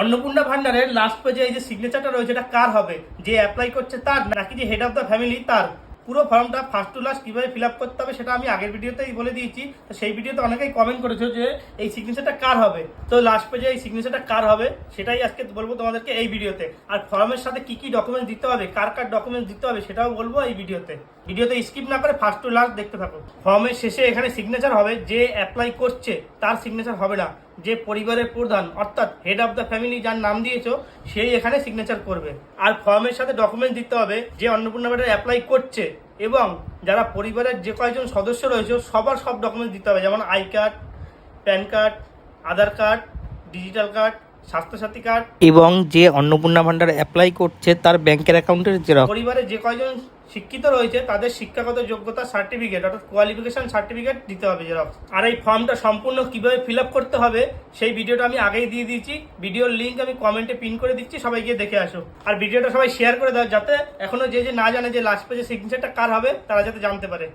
অন্নপূর্ণা ভান্ডারের লাস্ট পেজে এই যে সিগনেচারটা রয়েছে এটা কার হবে? যে অ্যাপ্লাই করছে তার, নাকি যে হেড অফ দ্য ফ্যামিলি তার? পুরো ফর্মটা ফার্স্ট টু লাস্ট কিভাবে ফিল আপ করতে হবে সেটা আমি আগের ভিডিওতেই বলে দিয়েছি। তো সেই ভিডিওতে অনেকেই কমেন্ট করেছো যে এই সিগনেচারটা কার হবে। তো লাস্ট পেজে এই সিগনেচারটা কার হবে সেটাই আজকে বলবো তোমাদেরকে এই ভিডিওতে। আর ফর্মের সাথে কি কি ডকুমেন্টস দিতে হবে, কার কার ডকুমেন্টস দিতে হবে সেটাও বলবো এই ভিডিওতে। ভিডিওতে স্কিপ না করে ফার্স্ট টু লাস্ট দেখতে থাকো। ফর্মের শেষে এখানে সিগনেচার হবে, যে অ্যাপ্লাই করছে তার সিগনেচার হবে না, যে পরিবারের প্রধান অর্থাৎ হেড অফ দ্য ফ্যামিলি যার নাম দিয়েছো সেই এখানে সিগনেচার করবে। আর ফর্মের সাথে ডকুমেন্ট দিতে হবে যে অন্নপূর্ণা ভান্ডারে অ্যাপ্লাই করছে এবং যারা পরিবারের যে কয়েকজন সদস্য রয়েছে সবার সব ডকুমেন্ট দিতে হবে, যেমন I card, PAN card, Aadhaar card, digital card, Swasthyasathi card এবং যে অন্নপূর্ণা ভান্ডার অ্যাপ্লাই করছে তার ব্যাংকের অ্যাকাউন্টের জেরক্স। পরিবারে যে কয়জন শিক্ষিত রয়েছে তাদের শিক্ষাগত যোগ্যতা সার্টিফিকেট অর্থাৎ কোয়ালিফিকেশন সার্টিফিকেট দিতে হবে জেরক্স। আর এই ফর্মটা সম্পূর্ণ কিভাবে ফিল আপ করতে হবে সেই ভিডিওটা আমি আগেই দিয়ে দিয়েছি, ভিডিওর লিঙ্ক আমি কমেন্টে পিন করে দিচ্ছি, সবাই গিয়ে দেখে আসো। আর ভিডিওটা সবাই শেয়ার করে দাও যাতে এখনো যে না জানে যে লাস্ট পেজে সিগনেচারটা কার হবে তারা যাতে জানতে পারে।